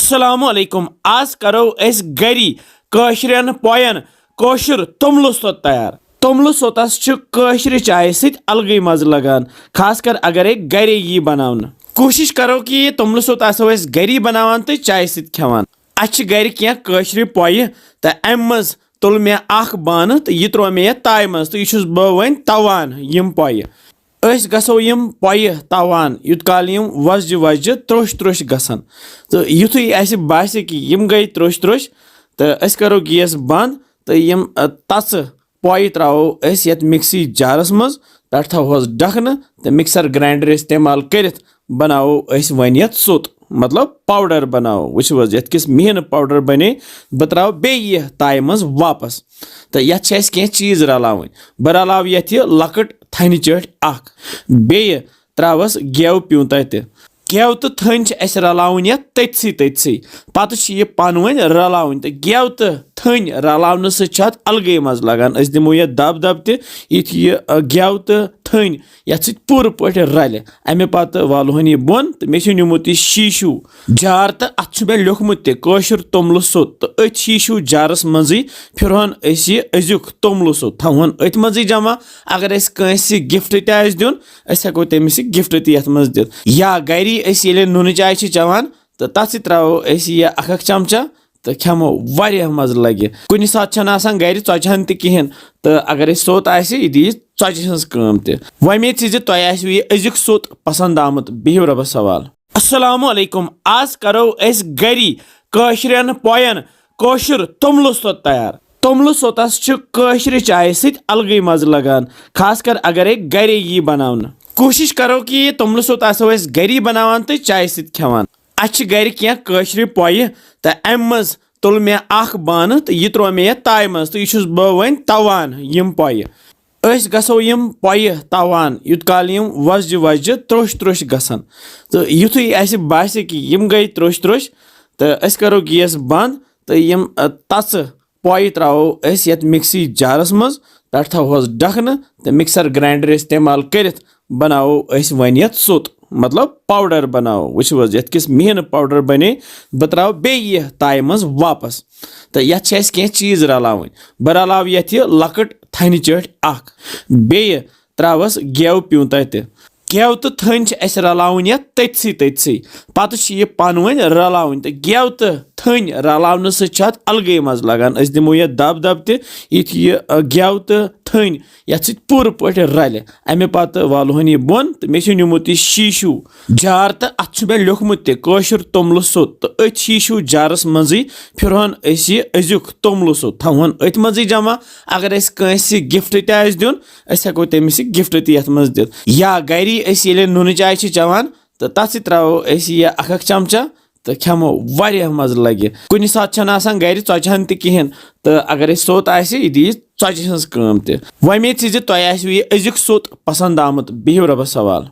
अस्सलामु अलैकुम। आज करो अस गरी कशरन पोयन कोशर तोमलु सोत तैयार। तोमलु सोतस कशर चाय सत अलग मज लगान, खासकर अगर गरे यी बनावन। कोशिश करो कि ये तोमलु सोत आसो अस गरी बनावान तो चाय सत खेवान। अच गर क्या कशर पोय तो अम मज तुल मे अख बान तो यह त्रो मे ताय मज तो यह बह वन तवान यम पोय। अस गसो यम पोय तवान यूत काल यम वजज वजज त्रोश त्रोश गसन तो युथुय अस बासे कि यम गई त्रोश त्रोश तो अस करो गैस बंद तो यम तच पोय त्रो अस यत मिक्सी जारस मज पे थोस ढकन तो मिक्सर ग्राइंडर इस्तेमाल करित बनाओ अस वन यत सोत मतलब पाउडर बनाओ। वो ये किस मेहन पाउडर बने बह त्रो बे ताय मज वापस तो यत कह चीज रलाव बह रलाव यत लकट थन चट अख बे त्रवस गेव प्यूंत गेव तो थन अस रलावन यत तथसी पत यह पनवन रलावन तो गेव तो थन रलावन सत अलग मज लगान। अस दिमो यह दब दब तथ यह गेव तो थन यत पूर पे रल अमे पत वालोहन यह बोन तो मे निमुत यह शीशू जार तो अत मे लिखमुत कशर तोमलु सोत तो अथ शीशू जारस मजी फिरहन अस यह अजुक तोमलु सोत थवन अथ मजी जमा। अगर अस कंस गिफ्ट तस दिन अस हेको तमिस गिफ्ट तथ मज दित या गरी अस ये नून चाय चवान तो तथ त्रो अस यह अख चमचा तो खेमो वारिया मज लगे। कुछ सात गर चौचहन तहन तो अगर सोत यह दी चौचि हज कम तमेद तुम यह अजुक सोत पसंद आमुत। बिहु रबस सवाल। अस्सलामु अलैकुम। आज करो अस गरी कशरन पोयन कोशर तोमलु सोत तैयार। तोमलु सोतस कशर चाय सत अलग मज लगान, खासकर अगर गरे यी बनावन। कोशिश करो कि ये तोमलु सोत आसो अस गरी बनावान तो चाय सत खेवान। अच गर क्या कशर पोय तो अम मज तुल मे अख बान तो यह त्रो मे ताय मज तो यह बह वन तवान यम पोय। अस गसो यम पोय तवान यूत काल यम वजज वजज त्रोश त्रोश गसन तो युथुय अस बासे कि यम गई त्रोश त्रोश तो अस करो गैस बंद तो यम तच पोय त्रो अस यत मिक्सी जारस मज पे थोस ढकन तो मिक्सर ग्राइंडर इस्तेमाल करित बनाओ अस वन यत सोत मतलब पाउडर बनाओ। वो ये किस मेहन पाउडर बने बह त्रो बे ताय मज वापस तो यत कह चीज रलाव बह रलाव यत लकट थन चट अख बे त्रवस गेव प्यूंत गेव तो थन अस रलावन यत तथसी पत यह पनवन रलावन तो गेव तो थन रलावन सत अलग मज लगान। अस दिमो यह दब दब तथ यह गेव तो थन यत पूर पे रल अमे पत वालोहन यह बोन तो मे निमुत यह शीशू जार तो अत मे लिखमुत कशर तोमलु सोत तो अथ शीशू जारस मजी फिरहन अस यह अजुक तोमलु सोत थवन अथ मजी जमा। अगर अस कंस गिफ्ट तस दिन अस हेको तमिस गिफ्ट तथ मज दित या गरी अस ये नून चाय चवान तो तथ त्रो अस यह अख चमचा तो खेमो वारिया मज लगे। कुछ सात गर चौचहन तहन तो अगर सोत यह दी चौचि हज कम तमेद तुम यह अजुक सोत पसंद आमुत। बिहु रबस सवाल।